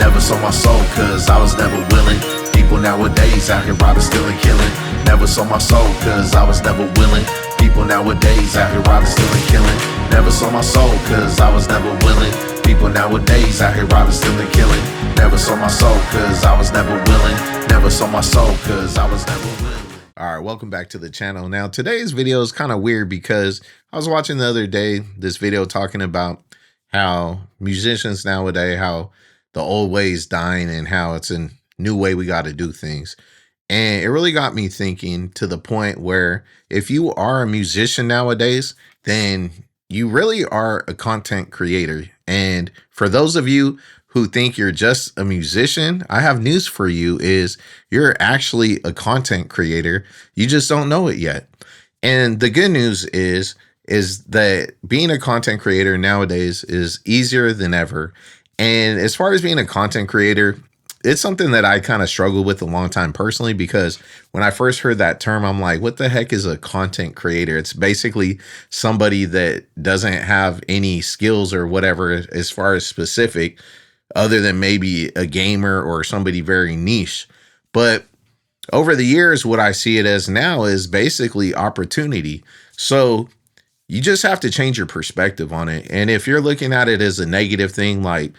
Never sold my soul cause I was never willing. People nowadays out here robbing, stealing, killing. Never sold my soul cause I was never willing. People nowadays out here robbing, stealing, killing. Never sold my soul cause I was never willing. People nowadays out here robbing, stealing, killing. Never sold my soul cause I was never willing. Never sold my soul cause I was never willing. All right, welcome back to the channel. Now, today's video is kind of weird because I was watching the other day this video talking about how musicians nowadays, how the old way is dying and how it's a new way we got to do things. And it really got me thinking to the point where if you are a musician nowadays, then you really are a content creator. And for those of you who think you're just a musician, I have news for you is you're actually a content creator. You just don't know it yet. And the good news is that being a content creator nowadays is easier than ever. And as far as being a content creator, it's something that I kind of struggled with a long time personally, because when I first heard that term, I'm like, what the heck is a content creator? It's basically somebody that doesn't have any skills or whatever as far as specific, other than maybe a gamer or somebody very niche. But over the years, what I see it as now is basically opportunity. So you just have to change your perspective on it. And if you're looking at it as a negative thing, like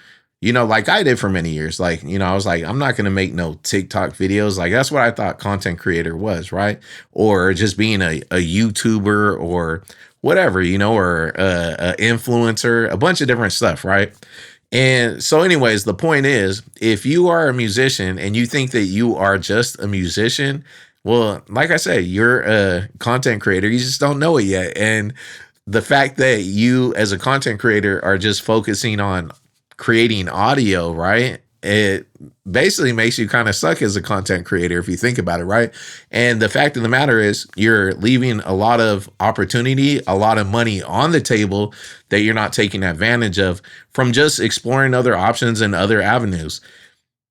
I did for many years, I was like, I'm not going to make no TikTok videos. Like, that's what I thought content creator was, right? Or just being a YouTuber or whatever, or a influencer, a bunch of different stuff, right? And so anyways, the point is, if you are a musician and you think that you are just a musician, well, like I said, you're a content creator. You just don't know it yet. And the fact that you as a content creator are just focusing on creating audio, right? It basically makes you kind of suck as a content creator if you think about it, right? And the fact of the matter is you're leaving a lot of opportunity, a lot of money on the table that you're not taking advantage of from just exploring other options and other avenues.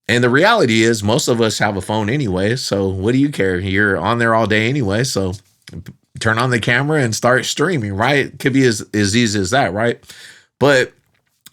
And the reality is most of us have a phone anyway, so what do you care? You're on there all day anyway, so turn on the camera and start streaming, right? It could be as easy as that, right? But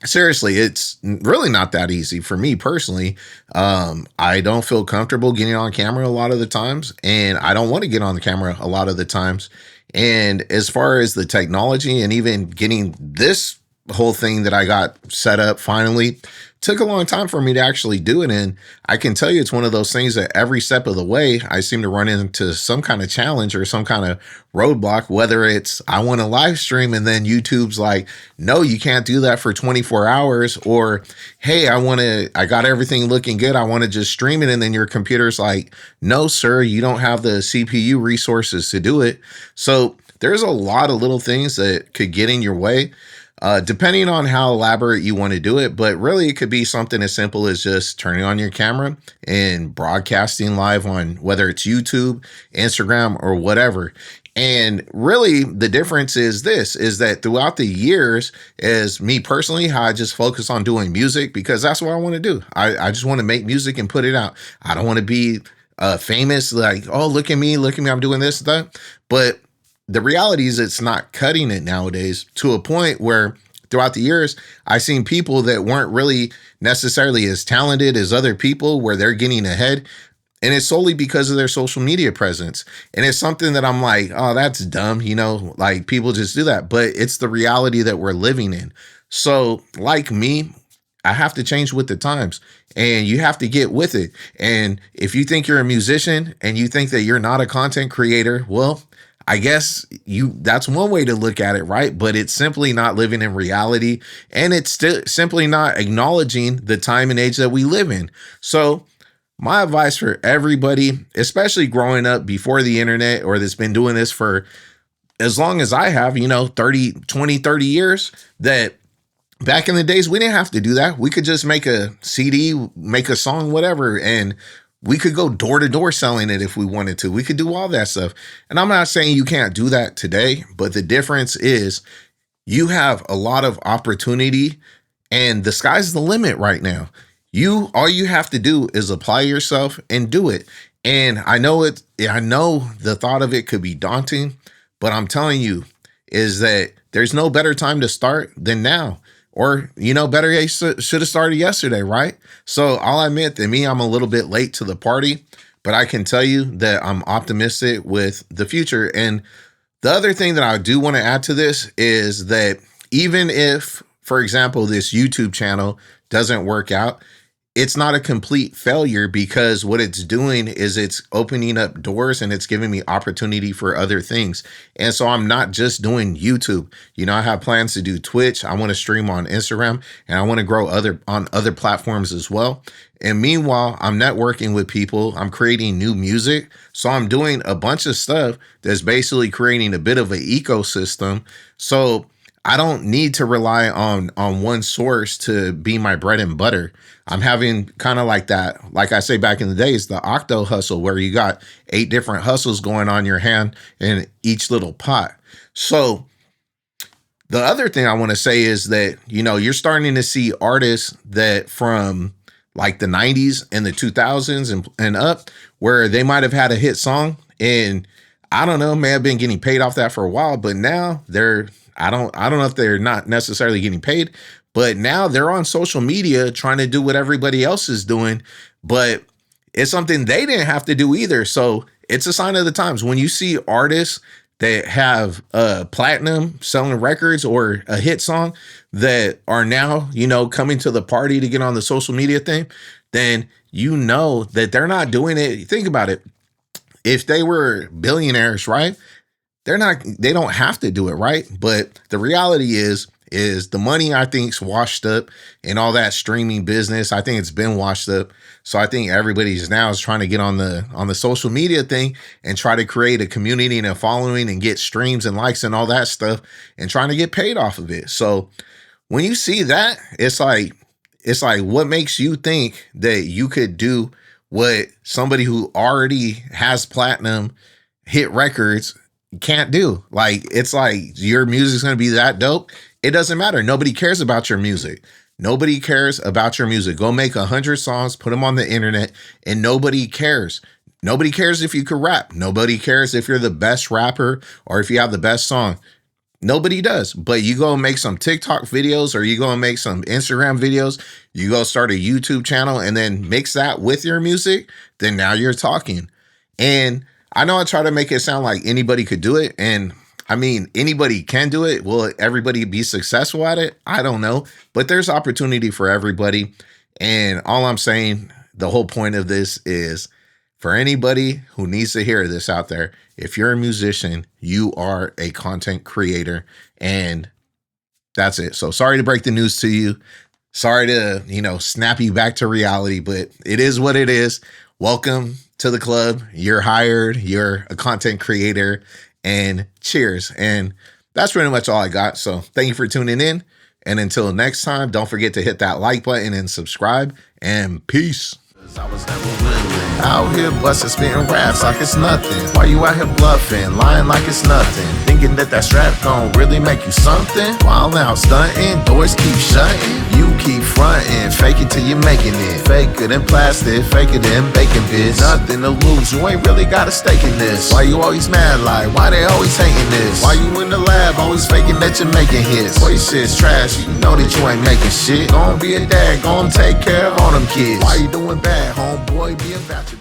seriously, it's really not that easy for me personally. I don't feel comfortable getting on camera a lot of the times, and I don't want to get on the camera a lot of the times. And as far as the technology and even getting this whole thing that I got set up finally took a long time for me to actually do it. And I can tell you, it's one of those things that every step of the way, I seem to run into some kind of challenge or some kind of roadblock, whether it's I want to live stream and then YouTube's like, no, you can't do that for 24 hours. Or, hey, I got everything looking good. I want to just stream it. And then your computer's like, no, sir, you don't have the CPU resources to do it. So there's a lot of little things that could get in your way. Depending on how elaborate you want to do it, but really it could be something as simple as just turning on your camera and broadcasting live on whether it's YouTube, Instagram, or whatever. And really the difference is that throughout the years, as me personally, how I just focus on doing music because that's what I want to do. I just want to make music and put it out. I don't want to be famous, like, oh, look at me, I'm doing this and that. But the reality is it's not cutting it nowadays to a point where throughout the years, I've seen people that weren't really necessarily as talented as other people where they're getting ahead. And it's solely because of their social media presence. And it's something that I'm like, oh, that's dumb. Like people just do that. But it's the reality that we're living in. So like me, I have to change with the times and you have to get with it. And if you think you're a musician and you think that you're not a content creator, well, I guess that's one way to look at it, right? But it's simply not living in reality, and it's still simply not acknowledging the time and age that we live in. So my advice for everybody, especially growing up before the internet or that's been doing this for as long as I have, 30 years, that back in the days, we didn't have to do that. We could just make a CD, make a song, whatever, and we could go door to door selling it if we wanted to. We could do all that stuff. And I'm not saying you can't do that today, but the difference is you have a lot of opportunity and the sky's the limit right now. All you have to do is apply yourself and do it. And I know the thought of it could be daunting, but I'm telling you is that there's no better time to start than now. Or, better yet, should have started yesterday, right? So I'll admit that I'm a little bit late to the party, but I can tell you that I'm optimistic with the future. And the other thing that I do want to add to this is that even if, for example, this YouTube channel doesn't work out, it's not a complete failure, because what it's doing is it's opening up doors and it's giving me opportunity for other things. And so I'm not just doing YouTube. I have plans to do Twitch. I want to stream on Instagram, and I want to grow on other platforms as well. And meanwhile, I'm networking with people. I'm creating new music. So I'm doing a bunch of stuff that's basically creating a bit of an ecosystem. So I don't need to rely on one source to be my bread and butter. I'm having kind of like that, like I say back in the days, the octo hustle, where you got 8 different hustles going on your hand in each little pot. So the other thing I want to say is that, you're starting to see artists that from like the 90s and the 2000s and up, where they might have had a hit song and I don't know, may have been getting paid off that for a while, but now I don't know if they're not necessarily getting paid, but now they're on social media trying to do what everybody else is doing, but it's something they didn't have to do either. So it's a sign of the times. When you see artists that have platinum selling records or a hit song that are now, coming to the party to get on the social media thing, then that they're not doing it. Think about it. If they were billionaires, right? They don't have to do it, right? But the reality is the money, I think, is washed up, and all that streaming business, I think it's been washed up. So I think everybody's now is trying to get on the social media thing and try to create a community and a following and get streams and likes and all that stuff and trying to get paid off of it. So when you see that, it's like, what makes you think that you could do what somebody who already has platinum hit records can't do? Like, it's like your music's going to be that dope. It doesn't matter. Nobody cares about your music. Nobody cares about your music. Go make 100 songs, put them on the internet, and nobody cares. Nobody cares if you can rap. Nobody cares if you're the best rapper or if you have the best song. Nobody does. But you go make some TikTok videos, or you go and make some Instagram videos, you go start a YouTube channel and then mix that with your music, then now you're talking. And I know I try to make it sound like anybody could do it. And I mean, anybody can do it. Will everybody be successful at it? I don't know. But there's opportunity for everybody. And all I'm saying, the whole point of this is, for anybody who needs to hear this out there, if you're a musician, you are a content creator, and that's it. So sorry to break the news to you. Sorry to, snap you back to reality, but it is what it is. Welcome to the club. You're hired. You're a content creator, and cheers. And that's pretty much all I got. So thank you for tuning in. And until next time, don't forget to hit that like button and subscribe, and peace. I was never willing. Out here busting, spitting raps like it's nothing. Why you out here bluffing, lying like it's nothing? Thinking that strap gon' really make you something? While out stunting, doors keep shutting. You keep fronting, fake it till you're making it. Faker than plastic, faker than bacon, bitch. Nothing to lose, you ain't really got a stake in this. Why you always mad, like, why they always hating this? Why you in the lab, always faking that you're making hits? Boy, your shit's trash, you know that you ain't making shit. Gon' be a dad, gon' take care of all them kids. Why you doing bad, homeboy, be about your